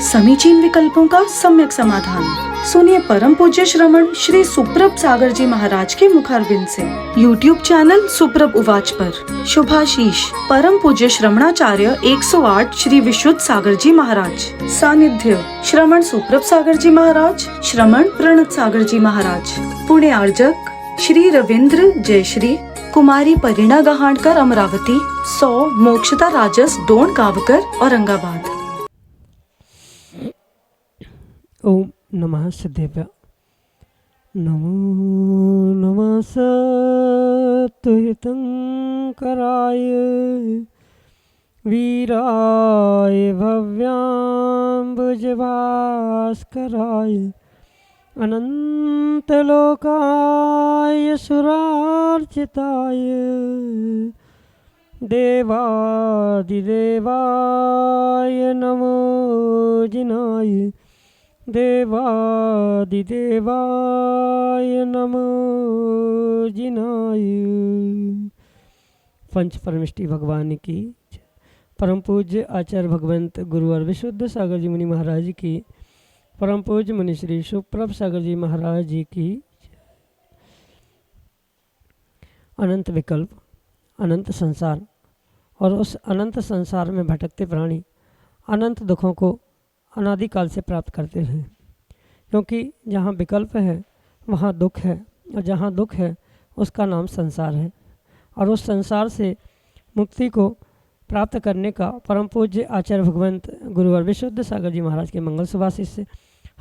समीचीन विकल्पों का सम्यक समाधान। सुनिए परम पूज्य श्रमण श्री सुप्रभ सागर जी महाराज के मुखारबिंद से YouTube चैनल सुप्रभ उवाच पर शुभाशीष परम पूज्य श्रमणाचार्य 108 श्री विशुद्ध सागर जी महाराज। सानिध्य श्रमण सुप्रभ सागर जी महाराज, श्रमण प्रणत सागर जी महाराज। पुणे आर्जक श्री रविंद्र जयश्री, कुमारी परिणा गहाणकर अमरावती, 100 मोक्षता राजस डोन गावकर औरंगाबाद। ओम नमः सिद्धेभ्य। नमो नमः सत्तुहितंकराय वीराय भव्याम्बुजभास्कराय अनंतलोकाय सुरार्चिताय देवादिदेवाय नमो जिनाय देवादिदेवाय नमो जिनाय। पंच परमिष्टि भगवान की, परम पूज्य आचार्य भगवंत गुरुवर विशुद्ध सागर जी मुनि महाराज की, परम पूज्य मुनि श्री सुप्रभ सागर जी महाराज जी की। अनंत विकल्प, अनंत संसार और उस अनंत संसार में भटकते प्राणी अनंत दुखों को अनादिकाल से प्राप्त करते हैं, क्योंकि जहाँ विकल्प है वहाँ दुख है, और जहाँ दुख है उसका नाम संसार है। और उस संसार से मुक्ति को प्राप्त करने का परम पूज्य आचार्य भगवंत गुरुवर विशुद्ध सागर जी महाराज के मंगल सुभाषित से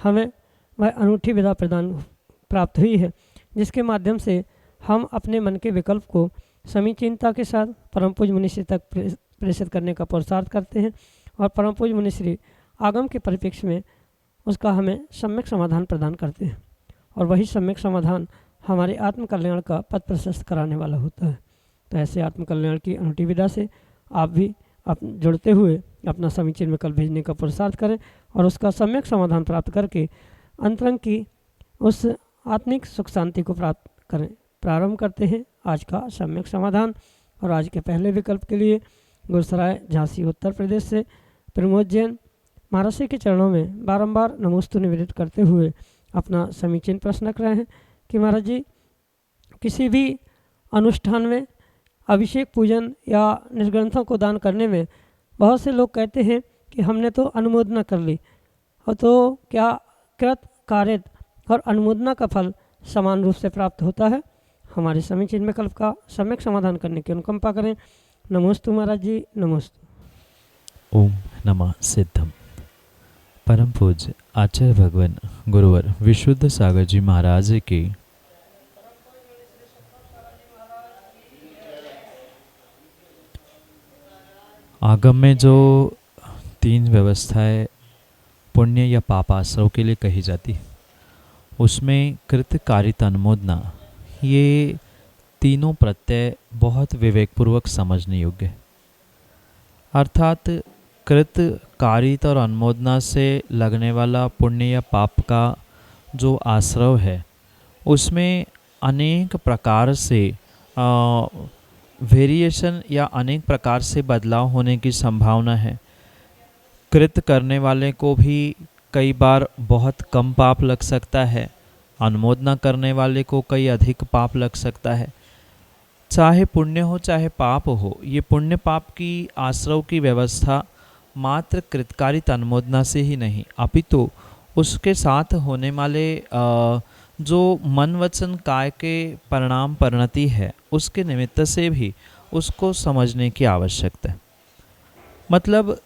हमें वह अनूठी विधा प्रदान प्राप्त हुई है, जिसके माध्यम से हम अपने मन के विकल्प को समीचीनता के साथ परम पूज्य मुनिश्री तक प्रेषित करने का पुरुषार्थ करते हैं, और परम पूज्य मुनिश्री आगम के परिप्रेक्ष्य में उसका हमें सम्यक समाधान प्रदान करते हैं, और वही सम्यक समाधान हमारे आत्म कल्याण का पथ प्रशस्त कराने वाला होता है। तो ऐसे आत्म कल्याण की अनूठी विधा से आप भी जुड़ते हुए अपना समीचीन विकल्प भेजने का पुरुषार्थ करें, और उसका सम्यक समाधान प्राप्त करके अंतरंग की उस आत्मिक सुख शांति को प्राप्त करें। प्रारंभ करते हैं आज का सम्यक समाधान। और आज के पहले विकल्प के लिए गुरसराय झांसी उत्तर प्रदेश से प्रमोद जैन महाराज के चरणों में बारंबार नमोस्तु निवेदित करते हुए अपना समीचीन प्रश्न रख रहे हैं कि महाराज जी, किसी भी अनुष्ठान में अभिषेक पूजन या निर्ग्रंथों को दान करने में बहुत से लोग कहते हैं कि हमने तो अनुमोदना कर ली, और तो क्या कृत कारित और अनुमोदना का फल समान रूप से प्राप्त होता है? हमारे समीचीन विकल्प का सम्यक समाधान करने की अनुकंपा करें। नमोस्तु महाराज जी, नमोस्तु। ओम नमः सिद्धम। परम पूज्य आचार्य भगवान गुरुवर विशुद्ध सागर जी महाराज की आगम में जो 3 व्यवस्थाएं पुण्य या पाप आश्रव के लिए कही जाती, उसमें कृत कारित अनुमोदना, ये तीनों प्रत्यय बहुत विवेकपूर्वक समझने योग्य है। अर्थात कृत कारित और अनुमोदना से लगने वाला पुण्य या पाप का जो आश्रव है, उसमें अनेक प्रकार से वेरिएशन या अनेक प्रकार से बदलाव होने की संभावना है। कृत करने वाले को भी कई बार बहुत कम पाप लग सकता है, अनुमोदना करने वाले को कई अधिक पाप लग सकता है। चाहे पुण्य हो चाहे पाप हो, ये पुण्य पाप की आश्रव की व्यवस्था मात्र कृतकारित अनुमोदना से ही नहीं, अपितु उसके साथ होने वाले जो मन वचन काय के परिणाम परिणति है, उसके निमित्त से भी उसको समझने की आवश्यकता है। मतलब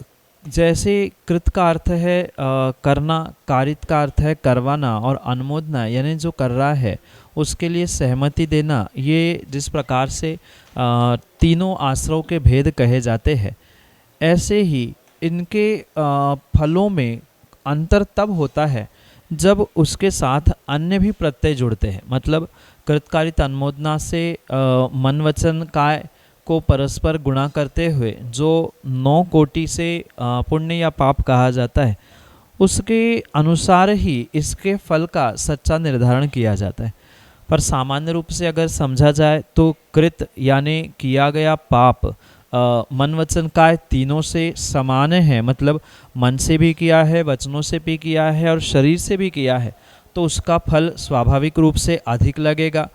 जैसे कृत का अर्थ है करना, कारित का अर्थ है करवाना, और अनुमोदना यानी जो कर रहा है उसके लिए सहमति देना। ये जिस प्रकार से तीनों आश्रव के भेद कहे जाते हैं, ऐसे ही इनके फलों में अंतर तब होता है जब उसके साथ अन्य भी प्रत्यय जुड़ते हैं। मतलब कृतकारित अनुमोदना से मन वचन काय को परस्पर गुणा करते हुए जो 9 कोटि से पुण्य या पाप कहा जाता है, उसके अनुसार ही इसके फल का सच्चा निर्धारण किया जाता है। पर सामान्य रूप से अगर समझा जाए तो कृत यानी किया गया पाप मन वचन काय तीनों से समान है, मतलब मन से भी किया है, वचनों से भी किया है और शरीर से भी किया है, तो उसका फल स्वाभाविक रूप से अधिक लगेगा।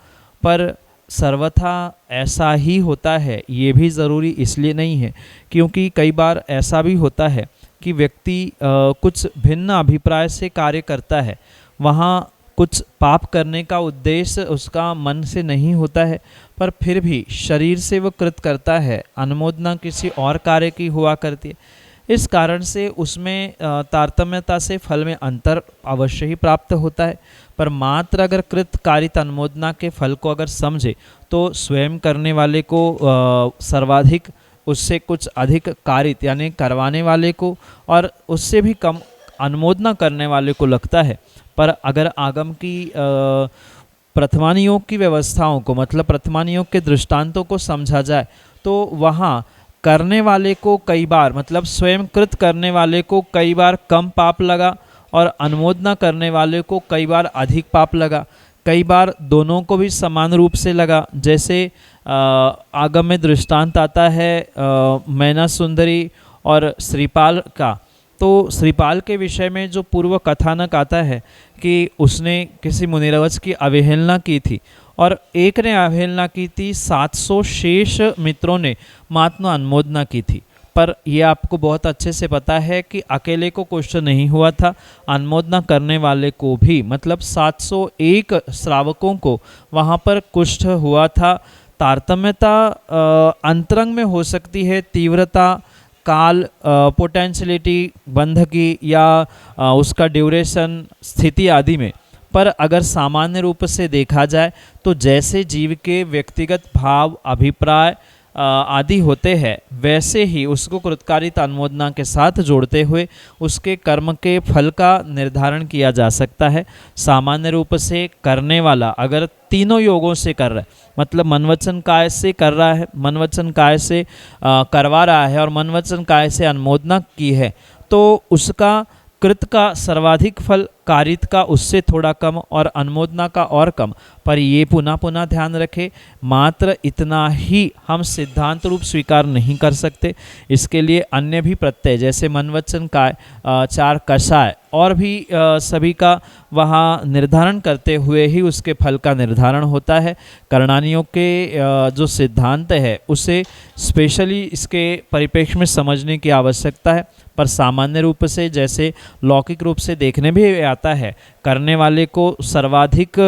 पर सर्वथा ऐसा ही होता है, ये भी ज़रूरी इसलिए नहीं है, क्योंकि कई बार ऐसा भी होता है कि व्यक्ति कुछ भिन्न अभिप्राय से कार्य करता है, वहाँ कुछ पाप करने का उद्देश्य उसका मन से नहीं होता है, पर फिर भी शरीर से वो कृत करता है, अनुमोदना किसी और कार्य की हुआ करती है। इस कारण से उसमें तारतम्यता से फल में अंतर अवश्य ही प्राप्त होता है। पर मात्र अगर कृत कारित अनुमोदना के फल को अगर समझे तो स्वयं करने वाले को सर्वाधिक, उससे कुछ अधिक कारित यानी करवाने वाले को, और उससे भी कम अनुमोदना करने वाले को लगता है। पर अगर आगम की प्रथमानियोग की व्यवस्थाओं को, मतलब प्रथमानियोग के दृष्टांतों को समझा जाए तो वहाँ करने वाले को कई बार, मतलब स्वयं कृत करने वाले को कई बार कम पाप लगा और अनुमोदना करने वाले को कई बार अधिक पाप लगा। कई बार दोनों को भी समान रूप से लगा। जैसे आगम में दृष्टांत आता है मैना सुंदरी और श्रीपाल का। तो श्रीपाल के विषय में जो पूर्व कथानक आता है कि उसने किसी मुनिरवच की अवहेलना की थी और एक ने अवहेलना की थी, 700 शेष मित्रों ने मात्र अनुमोदना की थी। पर यह आपको बहुत अच्छे से पता है कि अकेले को कुष्ठ नहीं हुआ था, अनुमोदना करने वाले को भी, मतलब 701 श्रावकों को वहाँ पर कुष्ठ हुआ था। तारतम्यता अंतरंग में हो सकती है, तीव्रता, काल, पोटेंशियलिटी बंध की या उसका ड्यूरेशन, स्थिति आदि में। पर अगर सामान्य रूप से देखा जाए तो जैसे जीव के व्यक्तिगत भाव, अभिप्राय आदि होते हैं, वैसे ही उसको कृतकारित अनुमोदना के साथ जोड़ते हुए उसके कर्म के फल का निर्धारण किया जा सकता है। सामान्य रूप से करने वाला अगर तीनों योगों से कर रहा है, मतलब मन वचन काय से कर रहा है, मन वचन काय से करवा रहा है और मन वचन काय से अनुमोदना की है, तो उसका कृत का सर्वाधिक फल, कारित का उससे थोड़ा कम और अनुमोदना का और कम। पर ये पुनः पुनः ध्यान रखें, मात्र इतना ही हम सिद्धांत रूप स्वीकार नहीं कर सकते। इसके लिए अन्य भी प्रत्यय, जैसे मन वचन काय, 4 कषाय और भी सभी का वहाँ निर्धारण करते हुए ही उसके फल का निर्धारण होता है। करणानियोग के जो सिद्धांत है उसे स्पेशली इसके परिप्रेक्ष्य में समझने की आवश्यकता है। पर सामान्य रूप से जैसे लौकिक रूप से देखने भी आता है, करने वाले को सर्वाधिक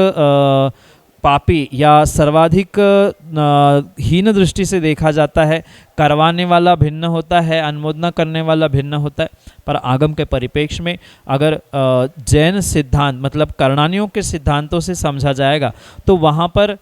पापी या सर्वाधिक हीन दृष्टि से देखा जाता है, करवाने वाला भिन्न होता है, अनुमोदना करने वाला भिन्न होता है। पर आगम के परिप्रेक्ष्य में अगर जैन सिद्धांत, मतलब करणानियों के सिद्धांतों से समझा जाएगा तो वहाँ पर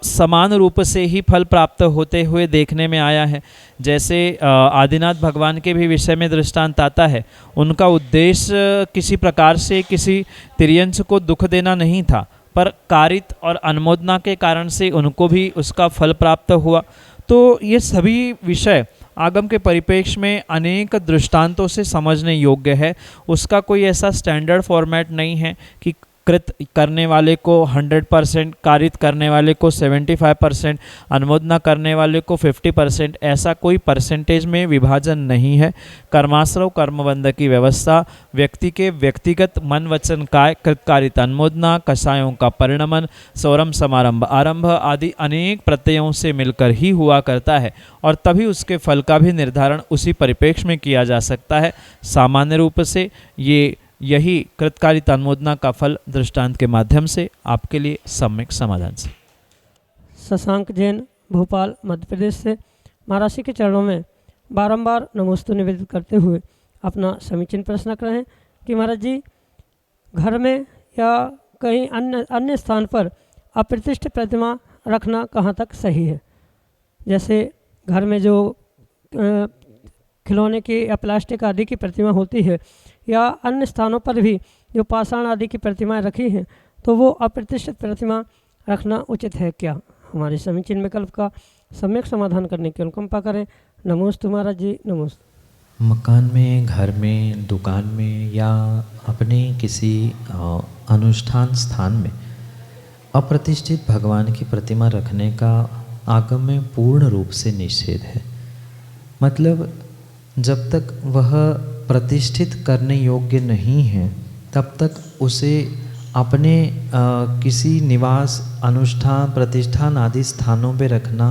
समान रूप से ही फल प्राप्त होते हुए देखने में आया है। जैसे आदिनाथ भगवान के भी विषय में दृष्टांत आता है, उनका उद्देश्य किसी प्रकार से किसी तिर्यंश को दुख देना नहीं था, पर कारित और अनुमोदना के कारण से उनको भी उसका फल प्राप्त हुआ। तो ये सभी विषय आगम के परिप्रेक्ष्य में अनेक दृष्टांतों से समझने योग्य है। उसका कोई ऐसा स्टैंडर्ड फॉर्मेट नहीं है कि कृत करने वाले को 100%, कारित करने वाले को 75%, अनुमोदना करने वाले को 50%, ऐसा कोई परसेंटेज में विभाजन नहीं है। कर्माश्रव कर्मबंध की व्यवस्था व्यक्ति के व्यक्तिगत मन वचन काय, कृतकारित अनुमोदना, कषायों का परिणमन, सौरम समारंभ आरंभ आदि अनेक प्रत्ययों से मिलकर ही हुआ करता है और तभी उसके फल का भी निर्धारण उसी परिप्रेक्ष्य में किया जा सकता है। सामान्य रूप से यही कृतकारित अनुमोदना का फल दृष्टांत के माध्यम से आपके लिए सम्यक समाधान से। शशांक जैन, भोपाल, मध्य प्रदेश से महाराज के चरणों में बारंबार नमोस्तु निवेदित करते हुए अपना समीचीन प्रश्न कर रहे हैं कि महाराज जी, घर में या कहीं अन्य स्थान पर अप्रतिष्ठ प्रतिमा रखना कहाँ तक सही है? जैसे घर में जो खिलौने की या प्लास्टिक आदि की प्रतिमा होती है या अन्य स्थानों पर भी जो पाषाण आदि की प्रतिमाएं रखी हैं, तो वो अप्रतिष्ठित प्रतिमा रखना उचित है क्या? हमारे समीचीन विकल्प का सम्यक समाधान करने की अनुकंपा करें। नमोस्तु महाराज जी, नमोस्तु। मकान में, घर में, दुकान में या अपने किसी अनुष्ठान स्थान में अप्रतिष्ठित भगवान की प्रतिमा रखने का आगम में पूर्ण रूप से निषेध है। मतलब जब तक वह प्रतिष्ठित करने योग्य नहीं है तब तक उसे अपने किसी निवास अनुष्ठान प्रतिष्ठान आदि स्थानों पे रखना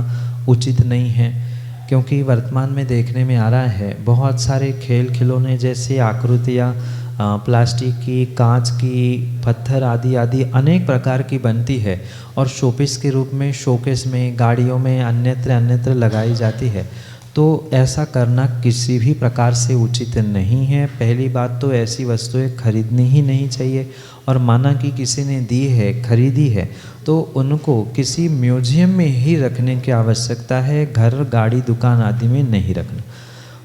उचित नहीं है, क्योंकि वर्तमान में देखने में आ रहा है बहुत सारे खेल खिलौने जैसे आकृतियाँ प्लास्टिक की, कांच की, पत्थर आदि आदि अनेक प्रकार की बनती है और शोपीस के रूप में शोकेस में, गाड़ियों में अन्यत्र अन्यत्र लगाई जाती है। तो ऐसा करना किसी भी प्रकार से उचित नहीं है। पहली बात तो ऐसी वस्तुएं खरीदनी ही नहीं चाहिए, और माना कि किसी ने दी है, खरीदी है, तो उनको किसी म्यूजियम में ही रखने की आवश्यकता है, घर, गाड़ी, दुकान आदि में नहीं रखना।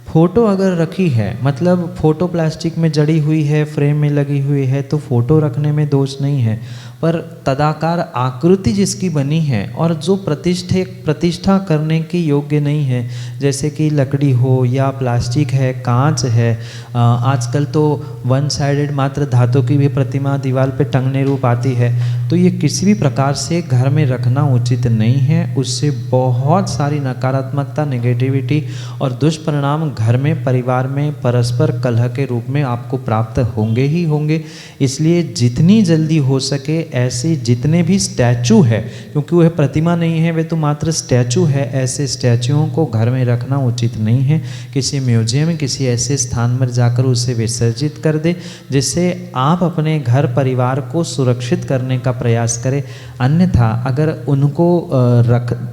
फ़ोटो अगर रखी है, मतलब फ़ोटो प्लास्टिक में जड़ी हुई है, फ्रेम में लगी हुई है, तो फ़ोटो रखने में दोष नहीं है, पर तदाकार आकृति जिसकी बनी है और जो प्रतिष्ठा करने की योग्य नहीं है, जैसे कि लकड़ी हो या प्लास्टिक है, कांच है, आजकल तो वन साइडेड मात्र धातु की भी प्रतिमा दीवार पे टंगने रूप आती है, तो ये किसी भी प्रकार से घर में रखना उचित नहीं है। उससे बहुत सारी नकारात्मकता, नेगेटिविटी और दुष्परिणाम घर में, परिवार में परस्पर कलह के रूप में आपको प्राप्त होंगे ही होंगे। इसलिए जितनी जल्दी हो सके ऐसे जितने भी स्टैचू है, क्योंकि वह प्रतिमा नहीं है, वे तो मात्र स्टैचू है, ऐसे स्टैचुओं को घर में रखना उचित नहीं है। किसी म्यूजियम, किसी ऐसे स्थान पर जाकर उसे विसर्जित कर दे, जिससे आप अपने घर परिवार को सुरक्षित करने का प्रयास करें। अन्यथा अगर उनको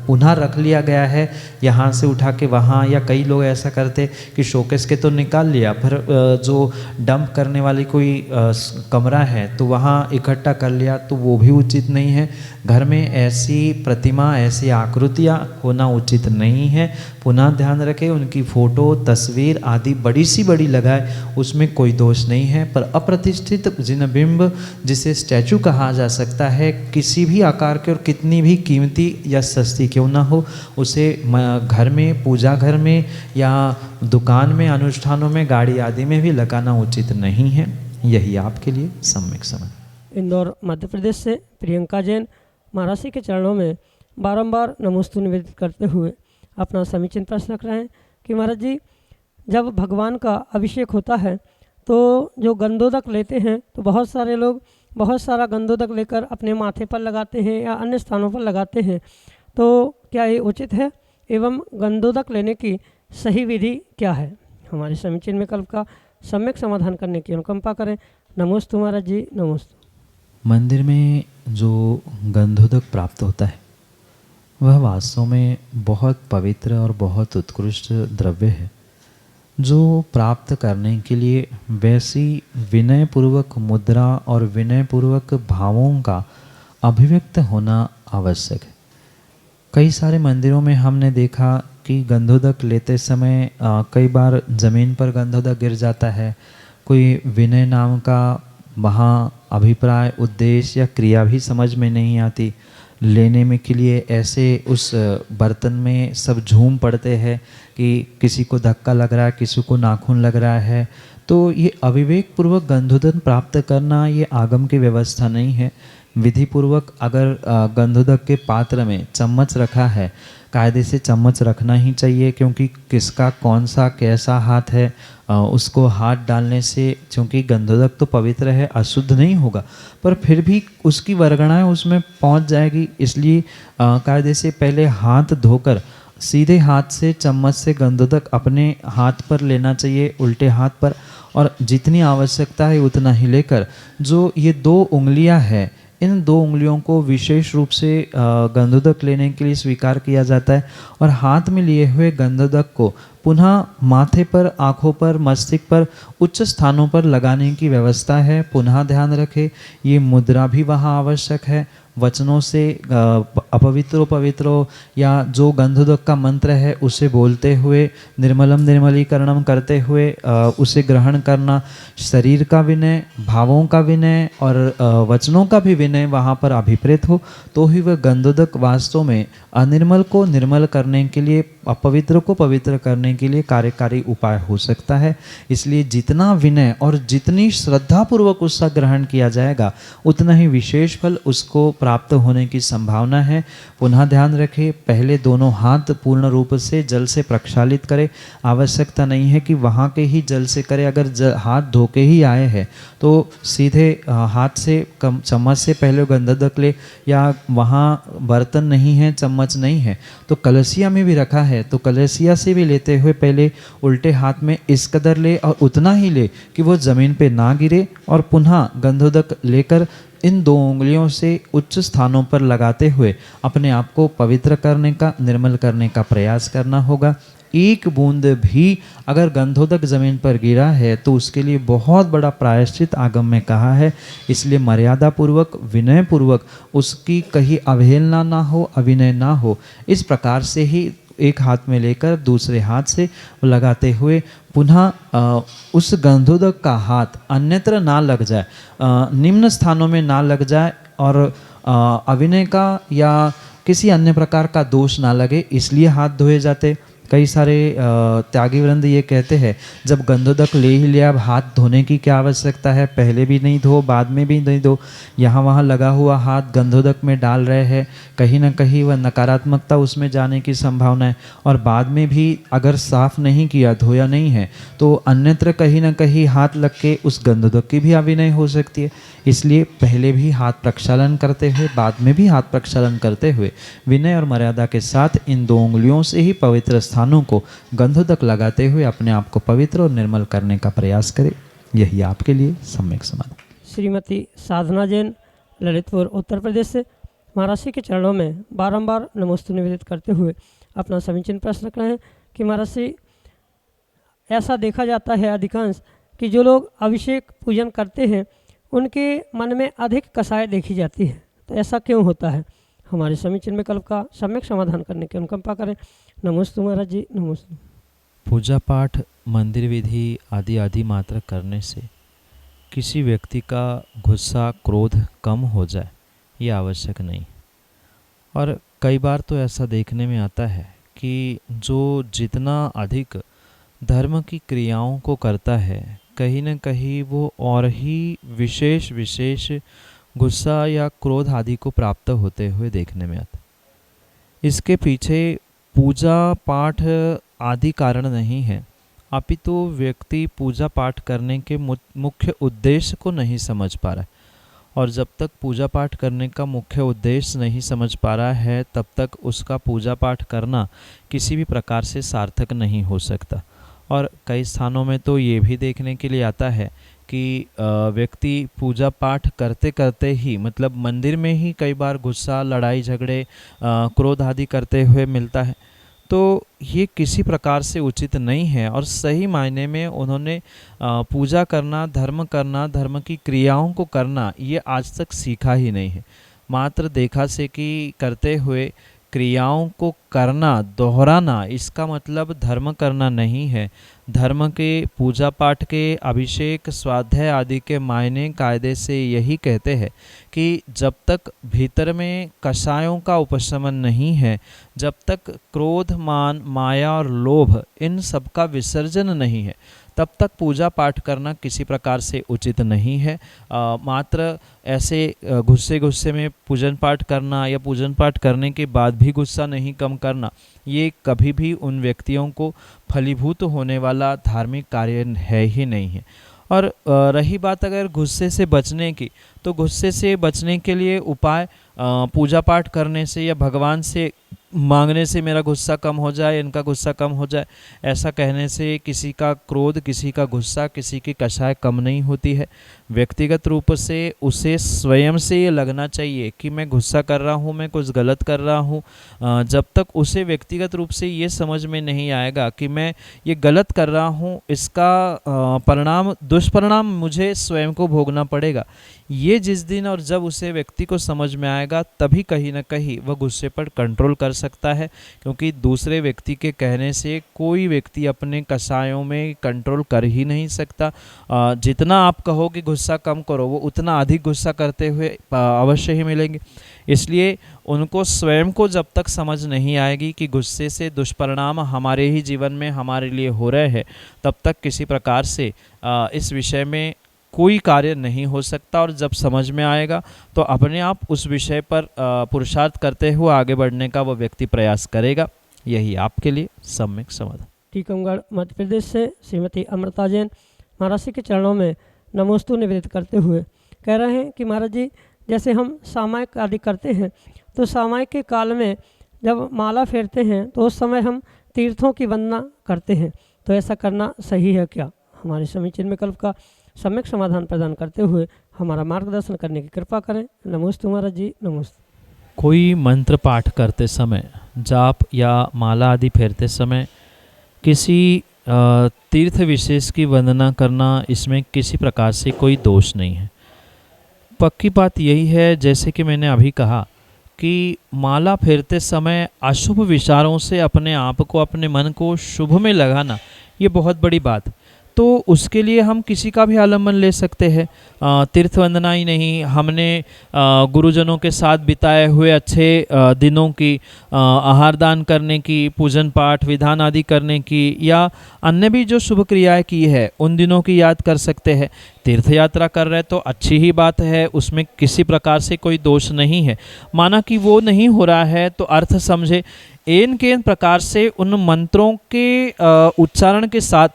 पुनः रख लिया गया है, यहाँ से उठा के वहाँ, या कई लोग ऐसा करते कि शोकेस के तो निकाल लिया, पर जो डंप करने वाली कोई कमरा है तो वहाँ इकट्ठा कर लिया, तो वो भी उचित नहीं है। घर में ऐसी प्रतिमा, ऐसी आकृतियाँ होना उचित नहीं है। पुनः ध्यान रखें, उनकी फ़ोटो, तस्वीर आदि बड़ी सी बड़ी लगाए, उसमें कोई दोष नहीं है, पर अप्रतिष्ठित जिनबिंब, जिसे स्टैचू कहा जा सकता है, किसी भी आकार के और कितनी भी कीमती या सस्ती क्यों ना हो, उसे घर में, पूजा घर में या दुकान में, अनुष्ठानों में, गाड़ी आदि में भी लगाना उचित नहीं है। यही आपके लिए सम्यक समझ। इंदौर मध्य प्रदेश से प्रियंका जैन महाराज जी के चरणों में बारंबार नमोस्तु निवेदित करते हुए अपना समीचीन प्रश्न रख रहे हैं कि महाराज जी, जब भगवान का अभिषेक होता है तो जो गंधोदक लेते हैं, तो बहुत सारे लोग बहुत सारा गंधोदक लेकर अपने माथे पर लगाते हैं या अन्य स्थानों पर लगाते हैं, तो क्या ये उचित है एवं गंधोदक लेने की सही विधि क्या है? हमारे समीचीन विकल्प का सम्यक समाधान करने की अनुकंपा करें। नमोस्तु महाराज जी, नमोस्तु। मंदिर में जो गंधोदक प्राप्त होता है वह वास्तव में बहुत पवित्र और बहुत उत्कृष्ट द्रव्य है, जो प्राप्त करने के लिए वैसी विनयपूर्वक मुद्रा और विनयपूर्वक भावों का अभिव्यक्त होना आवश्यक है। कई सारे मंदिरों में हमने देखा कि गंधोदक लेते समय कई बार ज़मीन पर गंधोदक गिर जाता है। कोई विनय नाम का वहाँ अभिप्राय, उद्देश्य या क्रिया भी समझ में नहीं आती। लेने में के लिए ऐसे उस बर्तन में सब झूम पड़ते हैं कि किसी को धक्का लग रहा है, किसी को नाखून लग रहा है। तो ये अविवेक पूर्वक गंधोदक प्राप्त करना ये आगम की व्यवस्था नहीं है। विधि पूर्वक अगर गंधोदक के पात्र में चम्मच रखा है, कायदे से चम्मच रखना ही चाहिए, क्योंकि किसका कौन सा कैसा हाथ है उसको हाथ डालने से, क्योंकि गंधोदक तो पवित्र है, अशुद्ध नहीं होगा, पर फिर भी उसकी वर्गणाएं उसमें पहुंच जाएगी। इसलिए कायदे से पहले हाथ धोकर सीधे हाथ से चम्मच से गंधोदक अपने हाथ पर लेना चाहिए, उल्टे हाथ पर, और जितनी आवश्यकता है उतना ही लेकर, जो ये 2 उंगलियां हैं, इन 2 उंगलियों को विशेष रूप से गंधोदक लेने के लिए स्वीकार किया जाता है। और हाथ में लिए हुए गंधोदक को पुनः माथे पर, आँखों पर, मस्तिष्क पर, उच्च स्थानों पर लगाने की व्यवस्था है। पुनः ध्यान रखें, ये मुद्रा भी वहाँ आवश्यक है। वचनों से अपवित्रो पवित्रो या जो गंधोदक का मंत्र है उसे बोलते हुए, निर्मलम निर्मलीकरणम करते हुए उसे ग्रहण करना, शरीर का विनय, भावों का विनय और वचनों का भी विनय वहाँ पर अभिप्रेत हो, तो ही वह गंधोदक वास्तव में अनिर्मल को निर्मल करने के लिए, अपवित्र को पवित्र करने के लिए कार्यकारी उपाय हो सकता है। इसलिए जितना विनय और जितनी श्रद्धापूर्वक उसका ग्रहण किया जाएगा, उतना ही विशेष फल उसको प्राप्त होने की संभावना है। पुनः ध्यान रखें, पहले दोनों हाथ पूर्ण रूप से जल से प्रक्षालित करें। आवश्यकता नहीं है कि वहाँ के ही जल से करें। अगर हाथ धो के ही आए हैं तो सीधे हाथ से चम्मच से पहले गंधोदक ले, या वहाँ बर्तन नहीं है, चम्मच नहीं है तो कलसिया में भी रखा है तो कलसिया से भी लेते हुए पहले उल्टे हाथ में इस कदर ले और उतना ही ले कि वो ज़मीन पे ना गिरे, और पुनः गंधोदक लेकर इन 2 उंगलियों से उच्च स्थानों पर लगाते हुए अपने आप को पवित्र करने का, निर्मल करने का प्रयास करना होगा। एक बूंद भी अगर गंधोदक जमीन पर गिरा है तो उसके लिए बहुत बड़ा प्रायश्चित आगम में कहा है। इसलिए मर्यादा पूर्वक, विनय पूर्वक उसकी कहीं अवहेलना ना हो, अविनय ना हो, इस प्रकार से ही एक हाथ में लेकर दूसरे हाथ से लगाते हुए पुनः उस गंधोदक का हाथ अन्यत्र ना लग जाए, निम्न स्थानों में ना लग जाए और अविनय का या किसी अन्य प्रकार का दोष ना लगे, इसलिए हाथ धोए जाते। कई सारे त्यागी वृंद ये कहते हैं जब गंधोदक ले ही लिया, अब हाथ धोने की क्या आवश्यकता है, पहले भी नहीं धो, बाद में भी नहीं धो। यहाँ वहाँ लगा हुआ हाथ गंधोदक में डाल रहे हैं, कहीं ना कहीं वह नकारात्मकता उसमें जाने की संभावना है। और बाद में भी अगर साफ नहीं किया, धोया नहीं है तो अन्यत्र कहीं ना कहीं हाथ लग के उस गंधोदक की भी अविनय हो सकती है। इसलिए पहले भी हाथ प्रक्षालन करते हुए, बाद में भी हाथ प्रक्षालन करते हुए विनय और मर्यादा के साथ इन 2 उंगलियों से ही पवित्र स्थानों को गंधोदक लगाते हुए अपने आप को पवित्र और निर्मल करने का प्रयास करें। यही आपके लिए सम्यक समाधान। श्रीमती साधना जैन, ललितपुर, उत्तर प्रदेश से महाराज जी के चरणों में बारंबार नमोस्तु निवेदित करते हुए अपना समीचीन प्रश्न रख रहे हैं कि महाराज जी, ऐसा देखा जाता है अधिकांश कि जो लोग अभिषेक पूजन करते हैं उनके मन में अधिक कसाय देखी जाती है, तो ऐसा क्यों होता है? हमारे समीचीन विकल्प का सम्यक समाधान करने की अनुकंपा करें। नमोस्तु महाराज जी, नमोस्तु। पूजा पाठ, मंदिर विधि आदि आदि मात्र करने से किसी व्यक्ति का गुस्सा, क्रोध कम हो जाए ये आवश्यक नहीं। और कई बार तो ऐसा देखने में आता है कि जो जितना अधिक धर्म की क्रियाओं को करता है, कहीं न कहीं वो और ही विशेष गुस्सा या क्रोध आदि को प्राप्त होते हुए देखने में आता। इसके पीछे पूजा पाठ आदि कारण नहीं है, अपितु व्यक्ति पूजा पाठ करने के मुख्य उद्देश्य को नहीं समझ पा रहा है। और जब तक पूजा पाठ करने का मुख्य उद्देश्य नहीं समझ पा रहा है तब तक उसका पूजा पाठ करना किसी भी प्रकार से सार्थक नहीं हो सकता। और कई स्थानों में तो ये भी देखने के लिए आता है कि व्यक्ति पूजा पाठ करते करते ही, मतलब मंदिर में ही कई बार गुस्सा, लड़ाई झगड़े, क्रोध आदि करते हुए मिलता है। तो ये किसी प्रकार से उचित नहीं है और सही मायने में उन्होंने पूजा करना, धर्म की क्रियाओं को करना ये आज तक सीखा ही नहीं है। मात्र देखा से कि करते हुए क्रियाओं को करना, दोहराना, इसका मतलब धर्म करना नहीं है। धर्म के, पूजा पाठ के, अभिषेक, स्वाध्याय आदि के मायने कायदे से यही कहते हैं कि जब तक भीतर में कषायों का उपशमन नहीं है, जब तक क्रोध, मान, माया और लोभ इन सब का विसर्जन नहीं है, तब तक पूजा पाठ करना किसी प्रकार से उचित नहीं है। मात्र ऐसे गुस्से में पूजन पाठ करना या पूजन पाठ करने के बाद भी गुस्सा नहीं कम करना, ये कभी भी उन व्यक्तियों को फलीभूत होने वाला धार्मिक कार्य है ही नहीं है। और रही बात अगर गुस्से से बचने की, तो गुस्से से बचने के लिए उपाय पूजा पाठ करने से या भगवान से मांगने से मेरा गुस्सा कम हो जाए, इनका गुस्सा कम हो जाए, ऐसा कहने से किसी का क्रोध, किसी का गुस्सा, किसी की कषाय कम नहीं होती है। व्यक्तिगत रूप से उसे स्वयं से ये लगना चाहिए कि मैं गुस्सा कर रहा हूँ, मैं कुछ गलत कर रहा हूँ। जब तक उसे व्यक्तिगत रूप से ये समझ में नहीं आएगा कि मैं ये गलत कर रहा हूँ, इसका परिणाम, दुष्परिणाम मुझे स्वयं को भोगना पड़ेगा, ये जिस दिन और जब उसे व्यक्ति को समझ में आएगा तभी कहीं ना कहीं वह गुस्से पर कंट्रोल कर सकता है। क्योंकि दूसरे व्यक्ति के कहने से कोई व्यक्ति अपने कषायों में कंट्रोल कर ही नहीं सकता। जितना आप कहो कि गुस्सा कम करो, वो उतना अधिक गुस्सा करते हुए अवश्य ही मिलेंगे। इसलिए उनको स्वयं को जब तक समझ नहीं आएगी कि गुस्से से दुष्परिणाम हमारे ही जीवन में हमारे लिए हो रहे हैं, तब तक किसी प्रकार से इस विषय में कोई कार्य नहीं हो सकता, और जब समझ में आएगा तो अपने आप उस विषय पर पुरुषार्थ करते हुए आगे बढ़ने का वह व्यक्ति प्रयास करेगा। यही आपके लिए सम्यक समाधान। टीकमगढ़ मध्य प्रदेश से श्रीमती अमृता जैन महाराज जी के चरणों में नमोस्तु निवेदित करते हुए कह रहे हैं कि महाराज जी, जैसे हम सामायिक आदि करते हैं तो सामायिक के काल में जब माला फेरते हैं तो उस समय हम तीर्थों की वंदना करते हैं, तो ऐसा करना सही है क्या? हमारे समीचीन विकल्प का सम्यक समाधान प्रदान करते हुए हमारा मार्गदर्शन करने की कृपा करें। नमोस्तु महाराज जी, नमोस्तु। कोई मंत्र पाठ करते समय, जाप या माला आदि फेरते समय किसी तीर्थ विशेष की वंदना करना, इसमें किसी प्रकार से कोई दोष नहीं है। पक्की बात यही है, जैसे कि मैंने अभी कहा कि माला फेरते समय अशुभ विचारों से अपने आप को, अपने मन को शुभ में लगाना, ये बहुत बड़ी बात। तो उसके लिए हम किसी का भी आलम्बन ले सकते हैं। तीर्थ वंदना ही नहीं, हमने गुरुजनों के साथ बिताए हुए अच्छे दिनों की, आहार दान करने की, पूजन पाठ विधान आदि करने की, या अन्य भी जो शुभ क्रियाएं की है उन दिनों की याद कर सकते हैं। तीर्थ यात्रा कर रहे तो अच्छी ही बात है, उसमें किसी प्रकार से कोई दोष नहीं है। माना कि वो नहीं हो रहा है तो अर्थ समझे, एन के प्रकार से उन मंत्रों के उच्चारण के साथ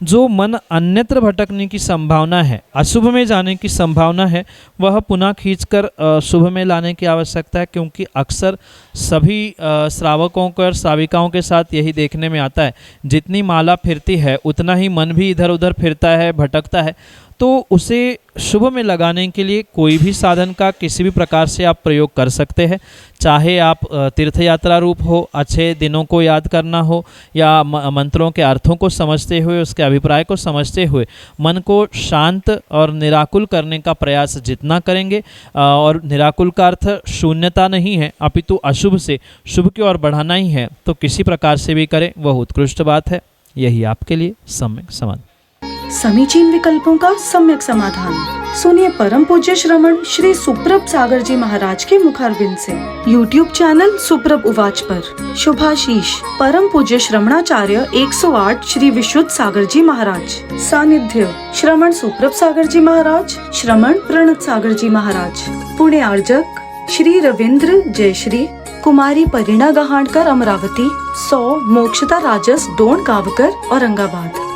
जो मन अन्यत्र भटकने की संभावना है, अशुभ में जाने की संभावना है, वह पुनः खींचकर शुभ में लाने की आवश्यकता है। क्योंकि अक्सर सभी श्रावकों को और श्राविकाओं के साथ यही देखने में आता है, जितनी माला फिरती है उतना ही मन भी इधर उधर फिरता है, भटकता है। तो उसे शुभ में लगाने के लिए कोई भी साधन का किसी भी प्रकार से आप प्रयोग कर सकते हैं। चाहे आप तीर्थ यात्रा रूप हो, अच्छे दिनों को याद करना हो, या मंत्रों के अर्थों को समझते हुए, उसके अभिप्राय को समझते हुए मन को शांत और निराकुल करने का प्रयास जितना करेंगे, और निराकुल का अर्थ शून्यता नहीं है, अपितु अशुभ से शुभ की ओर बढ़ाना ही है, तो किसी प्रकार से भी करें वह उत्कृष्ट बात है। यही आपके लिए सम्यक समाधान। समीचीन विकल्पों का सम्यक समाधान सुनिए परम पूज्य श्रमण श्री सुप्रभ सागर जी महाराज के मुखारबिंद से। YouTube चैनल सुप्रभ उवाच पर शुभाशीष परम पूज्य श्रमणाचार्य 108 श्री विशुद्ध सागर जी महाराज। सानिध्य श्रमण सुप्रभ सागर जी महाराज, श्रमण प्रणत सागर जी महाराज। पुणे आर्जक श्री रविंद्र जयश्री, कुमारी परिणा गहाणकर अमरावती, 100 मोक्षता राजस डोन गावकर औरंगाबाद।